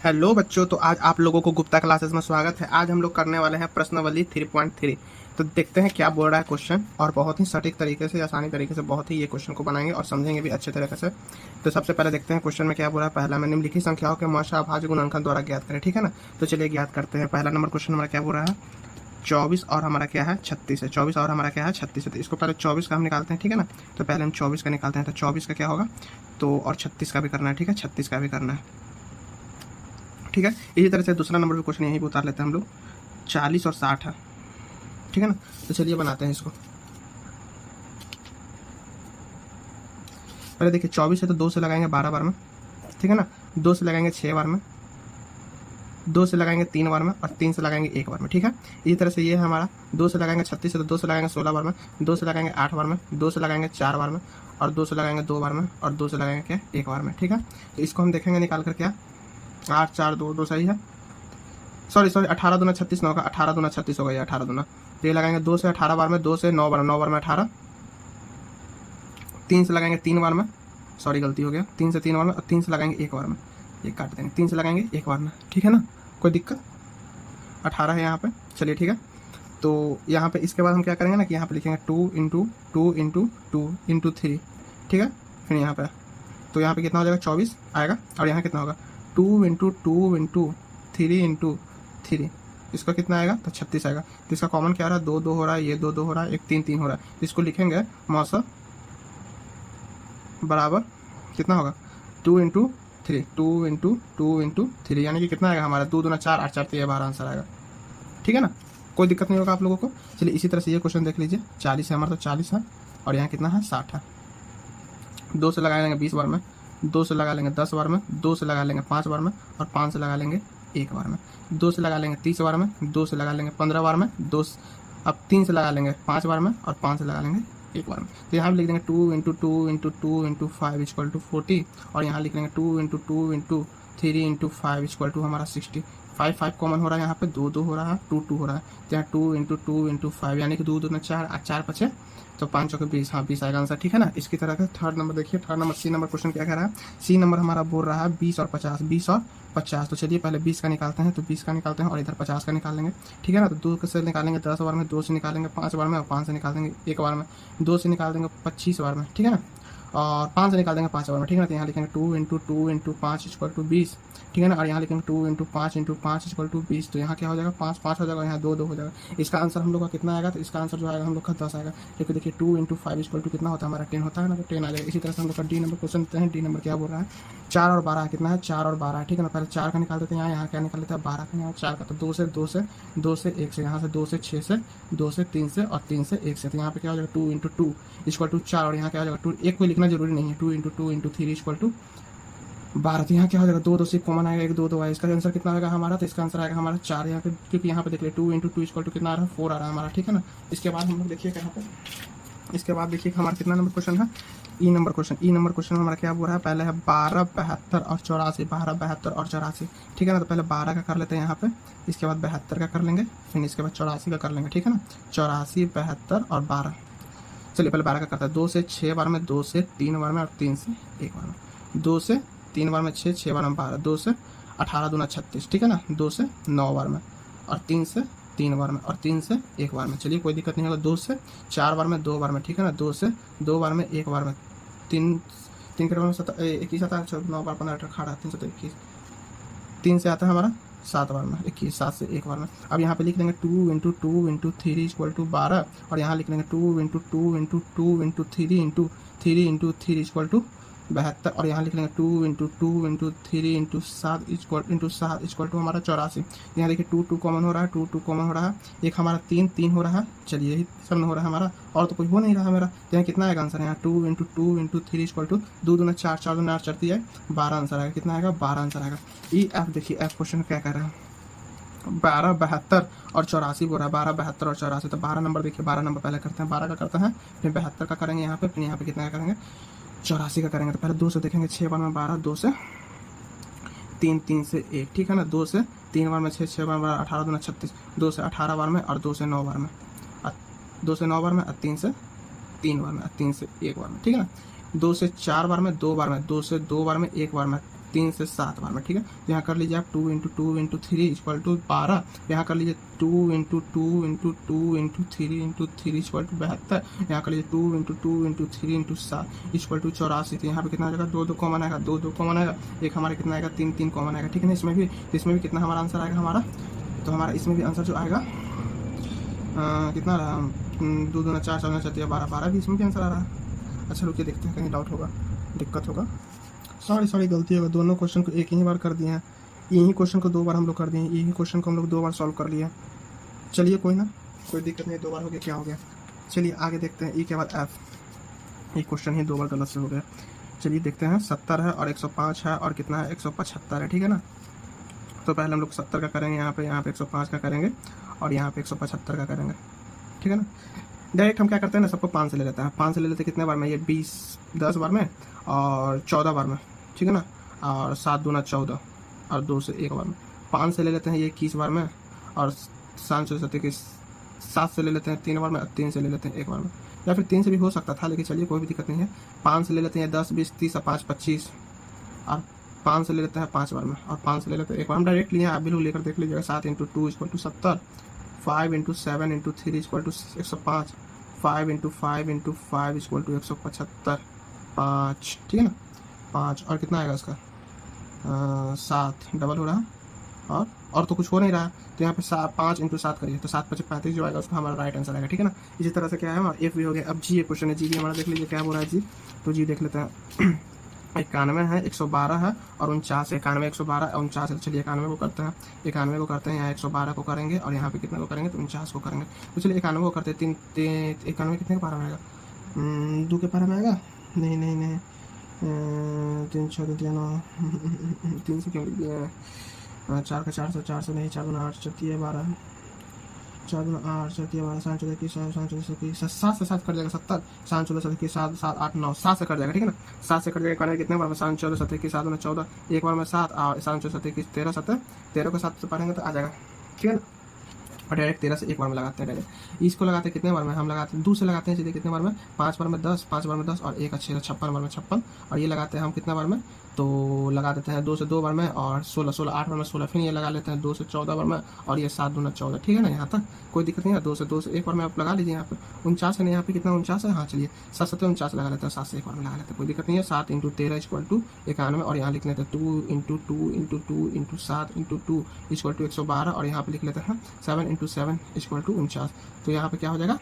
Hello बच्चों, तो आज आप लोगों को गुप्ता क्लासेस में स्वागत है। आज हम लोग करने वाले हैं प्रश्नावली 3.3। तो देखते हैं क्या बोल रहा है क्वेश्चन, और बहुत ही सटीक तरीके से, आसानी तरीके से बहुत ही ये क्वेश्चन को बनाएंगे और समझेंगे भी अच्छे तरीके से। तो सबसे पहले देखते हैं क्वेश्चन में क्या बोल रहा है। पहला में निम्नलिखित संख्याओं के मौसा अभाज्य गुणनखंड द्वारा ज्ञात करें, ठीक है ना। तो चलिए ज्ञात करते हैं। पहला नंबर क्वेश्चन हमारा क्या बोल रहा है, 24 और हमारा क्या है 36 है। 24 और हमारा क्या है 36 है। तो इसको पहले 24 का हम निकालते हैं, ठीक है ना। तो पहले हम 24 का निकालते हैं। तो 24 का क्या होगा, तो और 36 का भी करना है, ठीक है, 36 का भी करना है, ठीक है। इसी तरह से दूसरा नंबर भी क्वेश्चन यहीं पे उतार लेते हैं हम लोग। 40 और 60 है, ठीक है ना। तो चलिए बनाते हैं इसको। पहले देखिए 24 है तो 2 से लगाएंगे 12 बार में, ठीक है ना। 2 से लगाएंगे 6 बार में, 2 से लगाएंगे 3 बार में, और 3 से लगाएंगे 1 बार में, ठीक है। इसी तरह से ये है हमारा 2 से लगाएंगे 36 है तो 2 से लगाएंगे 16 बार में, 2 से लगाएंगे 8 बार में, 2 से लगाएंगे 4 बार में, और 2 से लगाएंगे 2 बार में, और 2 से लगाएंगे क्या 1 बार में, ठीक है। तो इसको हम देखेंगे निकाल कर क्या, 8 4 2 2 सही है। सॉरी 18 दूना 36 9 का 18 दूना 36 हो गया, 18 दूना। तो ये लगाएंगे 2 से 18 बार में, 2 से 9 बार, 9 बार में 18, 3 से लगाएंगे 3 बार में, सॉरी गलती हो गया, 3 से 3 बार में, और 3 से लगाएंगे 1 बार में। ये काट देंगे, 3 से लगाएंगे 1 बार में, ठीक है ना। कोई दिक्कत, 18 है यहाँ पे, चलिए ठीक है। तो यहाँ पे इसके बाद हम क्या करेंगे ना कि यहाँ पे लिखेंगे 2 इंटू 2 इंटू 2 इंटू 3, ठीक है। फिर यहाँ पे तो यहाँ पे कितना हो जाएगा 24 आएगा, और यहाँ कितना होगा 2 इंटू 2 इंटू 3 इंटू 3, इसका कितना आएगा तो 36 आएगा। तो इसका कॉमन क्या आ रहा है, 2 2 हो रहा है, ये 2 2 हो रहा है, एक 3 3 हो रहा है। इसको लिखेंगे मौसा बराबर कितना होगा 2 इंटू 3, 2 इंटू 2 इंटू 3, यानी कि कितना आएगा हमारा 2 दूना 4 8 4, तो ये 12 आंसर आएगा, ठीक है ना। कोई दिक्कत नहीं होगा आप लोगों को। चलिए इसी तरह से ये क्वेश्चन देख लीजिए। 40 है हमारा, तो 40 है, और यहाँ कितना है 60 है। 2 से लगा लेंगे 20 बार में, 2 से लगा लेंगे 10 बार में, 2 से लगा लेंगे 5 बार में, और 5 से लगा लेंगे 1 बार में। 2 से लगा लेंगे 30 बार में, 2 से लगा लेंगे 15 बार में, 2 अब 3 से लगा लेंगे 5 बार में, और 5 से लगा लेंगे 1 बार में। तो यहाँ पे लिख देंगे 2 into 2 into 2 into 5 equal to 40, और यहाँ लिख लेंगे 2 into 2 into 3 into 5 equal to हमारा 60। 5 5 कॉमन हो रहा है यहाँ पे, 2 2 हो रहा है, 2 2 हो रहा है। तो यहाँ 2 इंटू 2 इंटू 5, यानी कि 2 2 में 4 4 5 तो 5 चौके 20, हाँ 20 आएगा आंसर, ठीक है ना। इसकी तरह का थर्ड नंबर देखिए। Third number C number question क्या कह रहा है, सी नंबर हमारा बोल रहा है 20 और 50, 20 और 50। तो चलिए पहले 20 का निकालते हैं, तो 20 का निकालते हैं, और इधर 50 का निकाल लेंगे, ठीक है ना। तो 2 से निकालेंगे 10 बार में, 2 से निकालेंगे 5 बार में, और 5 से निकाल देंगे 1 बार में, 2 से निकाल देंगे 25 बार में, ठीक है ना, और 5 से निकाल देंगे 5 बार में, ठीक है ना। तो यहाँ लिखेंगे 2 इंटू 2 इंटू 5 इक्वल टू 20, ठीक है ना। और यहाँ लिखेंगे 2 इंटू 5 इंटू 5 इक्वल टू 20। तो यहाँ क्या हो जाएगा 5 5 हो जाएगा, यहाँ 2 2 हो जाएगा। इसका आंसर हम लोग का कितना आएगा, तो इसका आंसर जो आएगा हम लोग का 10 आएगा, क्योंकि देखिए 2 इंटू 5 इक्वल टू कितना होता है हमारा 10 होता है ना, तो 10 आ जाएगा। इसी तरह से हम लोग का डी नंबर क्वेश्चन देते हैं। डी नंबर क्या बोल रहा है, 4 और 12 कितना है, 4 और 12, ठीक है ना। पहले 4 का निकाल देते हैं, यहाँ क्या निकाल लेते हैं 12 का, यहाँ 4 का, तो 2 से 2 से 2 से 1 से, यहाँ से 2 से 6 से, 2 से 3 से, और 3 से 1 से। तो यहाँ पे क्या हो जाएगा 2 इंटू 2 इक्वल टू 4, और यहाँ क्या हो जाएगा 2, एक कोई लिखना जरूरी नहीं है, 2 इंटू 2 इंटू 3 इक्वल टू 12। तो यहाँ क्या हो जाएगा 2 2 से कॉमन आएगा, 1 2 2 आएगा। इसका आंसर कितना आएगा हमारा, तो इसका आंसर आएगा हमारा 4 यहाँ पे, क्योंकि यहाँ पे देख लिया 2 इंटू 2 इक्वल टू कितना आ रहा है 4 आ रहा है हमारा, ठीक है ना। इसके बाद हम लोग देखिए यहाँ पे, इसके बाद देखिए हमारा कितना नंबर क्वेश्चन है, ई नंबर क्वेश्चन। ई नंबर क्वेश्चन हमारा क्या बोल रहा है, पहले है 12 72 और 84, 12 72 और 84, ठीक है ना। तो पहले 12 का कर लेते हैं यहाँ पे, इसके बाद 72 का कर लेंगे, फिर इसके बाद 84 का कर लेंगे, ठीक है ना। 84 72 और 12, चलिए पहले 12 का करता है। 2 से 6 बार में, 2 से 3 बार में, और 3 से 1 बार में। 2 से 3 बार में 6, 6 बार में 12, 2 से 18 दूना 36, ठीक है ना। 2 से 9 बार में, और 3 से 3 बार में, और 3 से 1 बार में। चलिए कोई दिक्कत नहीं होगा। 2 से 4 बार में 2 बार में, ठीक है ना। 2 से 2 बार में 1 बार में, 3 3 के बार में 21 आता है, 9 बार 15 18 3 से 21, 3 से आता है हमारा 7 बार में 21, 7 से 1 बार में। अब यहाँ पे लिख देंगे 2 इंटू 2 इंटू 3 इक्वल टू 12, और यहाँ लिख लेंगे 2 into 2 into 2 into 3 into 3 into 3 equal to 72, और यहाँ लिख लेंगे 2 into 2 into 3 into 7 equal to हमारा 84। यहाँ देखिए 2 2 कॉमन हो रहा है, 2 2 कॉमन हो रहा है, एक हमारा 3 3 हो रहा है। चलिए यही सब हो रहा है हमारा, और तो कोई हो नहीं रहा है मेरा। तो यहाँ कितना आएगा आंसर, यहाँ 2 इंटू 2 इंटू 3 इक्वल टू 2 दूना 4, 4 दूना 8 चढ़ती है 12 आंसर आएगा। कितना आएगा 12 आंसर आएगा। ई एफ देखिए, एफ क्वेश्चन क्या कह रहा है, 12 72 और 84 बोल रहा है, 12 72 और 84। तो 12 नंबर देखिए, 12 नंबर पहले करते हैं, 12 का करते हैं, फिर 72 का करेंगे यहाँ पे, फिर यहाँ पे कितना का करेंगे 84 का करेंगे। तो पहले 2 से देखेंगे, 6 बार में 12, 2 से 3, 3 से 1, ठीक है ना। 2 से 3 बार में 6, 6 बार में 18 दूना 36, 2 से 18 बार में, और 2 से 9 बार में, 2 से 9 बार में, और 3 से 3 बार में, 3 से 1 बार में, ठीक है ना। 2 से 4 बार में 2 बार में, 2 से 2 बार में 1 बार में, 3 से 7 बार में, ठीक है। यहाँ कर लीजिए आप 2 इंटू 2 इंटू 3 इक्वल टू 12। यहाँ कर लीजिए 2 into 2 into 2 into 3 into 3 equal to 72। यहाँ कर लीजिए 2 into 2 into 3 into 7 equal to 84। तो यहाँ पे कितना आ जाएगा, 2 2 कॉमन आएगा, 2 2 कॉमन आएगा, एक हमारा कितना आएगा, 3 3 कॉमन आएगा, ठीक है ना। इसमें भी कितना हमारा आंसर आएगा हमारा, तो हमारा इसमें भी आंसर जो आएगा कितना रहा, 2 2 4 4 6 12 12 भी इसमें भी आंसर आ रहा है। अच्छा रुकिए देखते हैं, कहीं डाउट होगा, दिक्कत होगा, सॉरी गलती होगा। दोनों क्वेश्चन को एक ही बार कर दिए हैं, यही क्वेश्चन को 2 बार हम लोग कर दिए हैं, यही क्वेश्चन को हम लोग 2 बार सॉल्व कर लिए। चलिए कोई ना, कोई दिक्कत नहीं, 2 बार हो गया, क्या हो गया। चलिए आगे देखते हैं। ई के बाद एफ, ये क्वेश्चन ही 2 बार गलत से हो गया। चलिए देखते हैं, 70 है और 105 है और कितना है, 175 है, ठीक है ना। तो पहले हम लोग 70 का करेंगे, यहाँ पे 105 का करेंगे और यहाँ पे 175 का करेंगे, ठीक है ना। डायरेक्ट हम क्या करते हैं ना, सबको 5 से ले लेते हैं। 5 से ले लेते हैं कितने बार में, ये 10 बार में और 14 बार में, ठीक है ना। और 7 दूना 14 और 2 से 1 बार में। 5 से ले लेते हैं ये 21 बार में और 7 से ले लेते हैं 3 बार में और 3 से ले लेते हैं 1 बार में, या फिर 3 से भी हो सकता था, लेकिन चलिए कोई भी दिक्कत नहीं है। 5 से ले लेते हैं 10 20 30 और 5 25 और 5 से ले लेते हैं 5 बार में और 5 से ले लेते हैं 1 बार। हम डायरेक्ट लिए, आप भी लोग लेकर देख लीजिएगा। 7 into 2 equal to 70, 5 into 7 into 3 equal to 105, 5 into 5 into 5 equal to 175, 5, ठीक है ना। 5 और कितना आएगा इसका, 7 डबल हो रहा है और तो कुछ हो नहीं रहा, तो यहाँ पे 5 इंटू 7 करिए तो 7 5 35 जो आएगा उसका हमारा राइट आंसर आएगा, ठीक है ना। इसी तरह से क्या है हमारा एफ भी हो गया। अब जी ये क्वेश्चन है, जी भी हमारा देख लीजिए क्या हो रहा है जी। तो जी देख लेते हैं 91 है, 112 है और 49, 91 112 49 है। चलिए 91 को करते हैं, 91 को करते हैं, यहाँ 112 को करेंगे और यहाँ पे कितने को करेंगे, तो 49 को करेंगे। तो चलिए 91 को करते हैं, 91 कितने के पारा में आएगा, 2 के पारा में आएगा, नहीं 3 6 3 9 3 से क्यों लिख दिया, 4 का 400 नहीं, 4 2 8 4 12 4 2 8 4 12 7 14 21 7 से 7 कर जाएगा 70, 7 14 7 21 7 7 8 9 7 से कर जाएगा, ठीक है ना। 7 से कर जाएगा, करने कितने बार में, 7 14 7 21 7 2 14, एक बार में 7 और 7 14 7 21 13 7, 13 को 7 से पढ़ेंगे तो आ जाएगा, ठीक है ना। और डायरेक्ट 13 से 1 बार में लगाते हैं, डायरेक्ट इसको लगाते हैं कितने बार में, हम लगाते हैं 2 से लगाते हैं सीधे कितने बार में, 5 बार में 10, 5 बार में 10 और 1 अच्छे 56 बार में 56, और ये लगाते हैं हम कितना बार में, तो लगा देते हैं 2 से 2 बार में और 16 16 8 बार में 16, फिर ये लगा लेते हैं 2 से 14 बार में और ये 7 दूना 14, ठीक है ना। यहाँ तक कोई दिक्कत नहीं है। 2 से 1 बार में आप लगा लीजिए। यहाँ पे 49 है ना, यहाँ पे कितना 49 है, हाँ चलिए 7 7 49 लगा लेते हैं, 7 से 1 बार में लगा लेते हैं, कोई दिक्कत नहीं है। 7 इंटू 13 इक्वल टू 91 और यहाँ लिख लेते हैं 2 into 2 into 2 into 7 into 2 equal to 112 और यहाँ पे लिख लेते हैं 7 इंटू 7 इक्वल टू 49। तो यहाँ पे क्या हो जाएगा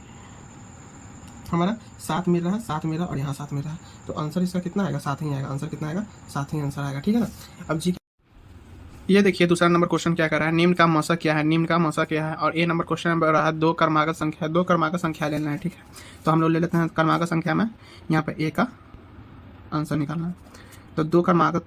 हमारा 7 मिल रहा है, 7 मिल रहा है और यहाँ 7 मिल रहा है, तो आंसर इसका कितना आएगा, 7 ही आएगा। आंसर कितना आएगा, 7 ही आंसर आएगा, ठीक है ना। अब जी ये देखिए दूसरा नंबर क्वेश्चन क्या कर रहा है, निम्न का मौसा क्या है, निम्न का मौसा क्या है। और ए नंबर क्वेश्चन में रहा है 2 क्रमागत संख्या, 2 क्रमागत संख्या लेना है, ठीक है। तो हम लोग ले लेते हैं क्रमागत संख्या में, यहाँ पे ए का आंसर निकालना है। तो 2 क्रमागत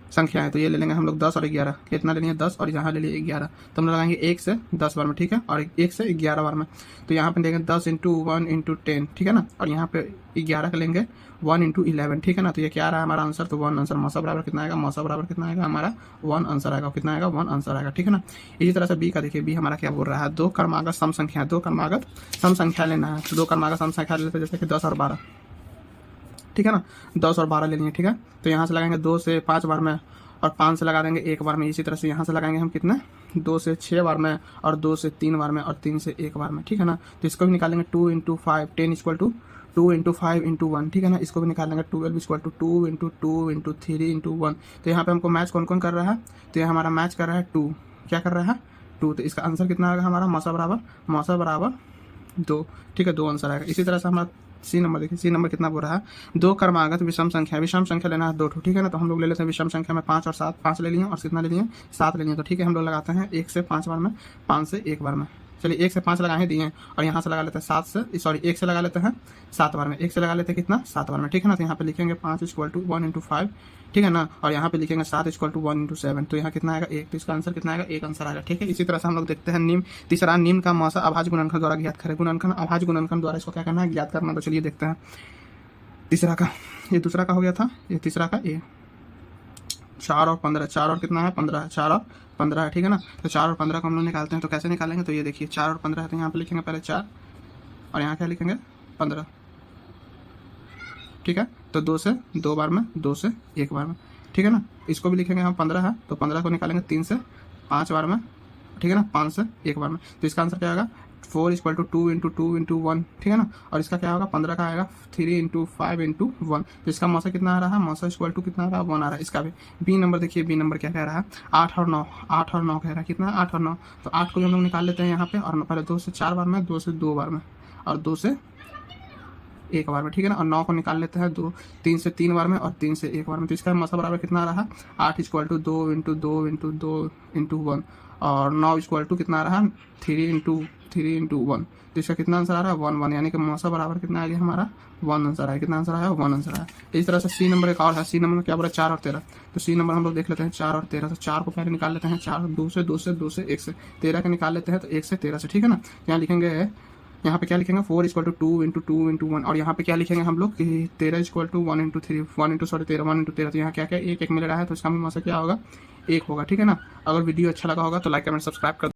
संख्या है, तो ये ले लेंगे हम लोग 10 और 11, कितना ले लेंगे 10 और यहाँ ले लिए 11, तो हम लोग लगाएंगे 1 से 10 बार में, ठीक है, और 1 से 11 बार में। तो यहाँ पे देंगे 10 इंटू 1 इंटू 10, ठीक है ना, और यहाँ पे 11 का लेंगे 1 इंटू 11, ठीक है ना। तो ये क्या रहा है हमारा आंसर, तो 1 आंसर, मौसा बराबर कितना आएगा, मौसा बराबर कितना आएगा हमारा 1 आंसर आएगा, कितना आएगा 1 आंसर आएगा, ठीक है ना। इसी तरह से बी का देखिए, बी हमारा क्या बोल रहा है, 2 क्रमागत सम संख्या, 2 क्रमागत सम संख्या लेना है। 2 क्रमागत सम संख्या लेते जैसे कि 10 और 12, ठीक है ना, 10 और 12 लेनी है, ठीक है। तो यहाँ से लगाएंगे 2 से 5 बार में और 5 से लगा देंगे 1 बार में। इसी तरह से यहाँ से लगाएंगे हम कितना, 2 से 6 बार में और 2 से 3 बार में और 3 से 1 बार में, ठीक है ना। तो इसको भी निकालेंगे 2 into 5 10 equal to 2 into 5 into 1, ठीक है ना। इसको भी निकालेंगे 12 equal to 2 into 2 into 3 into 1। तो यहाँ पे हमको मैच कौन कौन कर रहा है, तो ये हमारा मैच कर रहा है 2, क्या कर रहा है 2। तो इसका आंसर कितना आएगा हमारा, मौसा बराबर 2, ठीक है, 2 आंसर आएगा। इसी तरह से हमारा सी नंबर देखिए, सी नंबर कितना बोल रहा है, 2 क्रमागत विषम संख्या, विषम संख्या लेना है 2 ठो, ठीक है ना। तो हम लोग ले लेते हैं विषम संख्या में 5 और 7, 5 ले लिए और कितना ले लिए 7 ले लिए। तो ठीक है, हम लोग लगाते हैं 1 से 5 बार में, 5 से 1 बार में। चलिए 1 से 5 लगाए दिए हैं और यहाँ से लगा लेते हैं 7 से, सॉरी 1 से लगा लेते हैं 7 बार में, 1 से लगा लेते हैं कितना 7 बार में, ठीक है ना। तो यहाँ पे लिखेंगे 5 इक्वल टू 1 इंटू 5, ठीक है ना, और यहाँ पे लिखेंगे 7 इक्वल टू 1 इंटू 7। तो यहाँ कितना आएगा 1, तो इसका आंसर कितना आएगा 1 आंसर आएगा, ठीक है। इसी तरह से हम लोग देखते हैं निम्न, तीसरा निम्न का मौसा अभाज्य गुणनखंड द्वारा ज्ञात करें। गुणनखंड अभाज्य गुणनखंड द्वारा इसको क्या करना है, ज्ञात करना। तो चलिए देखते हैं तीसरा का, ये दूसरा का हो गया था, ये तीसरा का ये 4 और 15, 4 और कितना है 15 है, 4 और 15 है, ठीक है ना। तो 4 और 15 को हम लोग निकालते हैं, तो कैसे निकालेंगे, तो ये देखिए 4 और 15 है, तो यहाँ पे लिखेंगे पहले 4 और यहाँ क्या लिखेंगे 15, ठीक है। तो 2 से 2 बार में, 2 से 1 बार में, ठीक है ना। इसको भी लिखेंगे हम 15 है, तो 15 को निकालेंगे 3 से 5 बार में, ठीक है ना, 5 से 1 बार में, तो इसका आंसर क्या आएगा 4 इक्वल टू 2 इंटू 2 इंटू 1, ठीक है ना। और इसका क्या होगा 15 का आएगा 3 इंटू 5 इंटू 1, तो इसका मौसा कितना आ रहा है, मौसा इक्वल टू कितना आ रहा है 1 आ रहा है। इसका भी बी नंबर देखिए, बी नंबर क्या कह रहा है 8 और 9, 8 और 9 कह रहा है कितना 8 और 9, तो 8 को हम लोग निकाल लेते हैं यहाँ पे, और पहले 2 से 4 बार में, 2 से 2 बार में, और 2 से 1 बार में, ठीक है ना। और 9 को निकाल लेते हैं 3 से 3 बार में, और 3 से 1 बार में, तो इसका मौसा बराबर कितना आ रहा है 8 equal to 2 into 2 into 2 into 1, और 9 इक्वल टू कितना आ रहा है 3 इंटू 1, तो इसका कितना आंसर आ रहा है 1 1, यानी कि मौसा बराबर कितना आ गया हमारा 1 आंसर आया। कितना आंसर आया 1 आंसर आया। इस तरह से सी नंबर एक और है, सी नंबर में क्या बोला 4 और 13, तो सी नंबर हम लोग देख लेते हैं 4 और 13, तो 4 को पहले निकाल लेते हैं 4 2 से 2 से 2 से 1 से, 13 के निकाल लेते हैं तो 1 से 13 से, ठीक है ना। यहाँ लिखेंगे, यहाँ पे क्या लिखेंगे 4 इक्वल टू 2 इंटू 2 इंटू 1, और यहाँ पे क्या लिखेंगे हम लोग कि 13 equal to 1 into 3 1 into 13 1 into 13, तो यहाँ क्या क्या एक एक मिल रहा है, तो इसका भी मौसा क्या होगा 1 होगा, ठीक है ना। अगर वीडियो अच्छा लगा होगा तो लाइक कमेंट सब्सक्राइब कर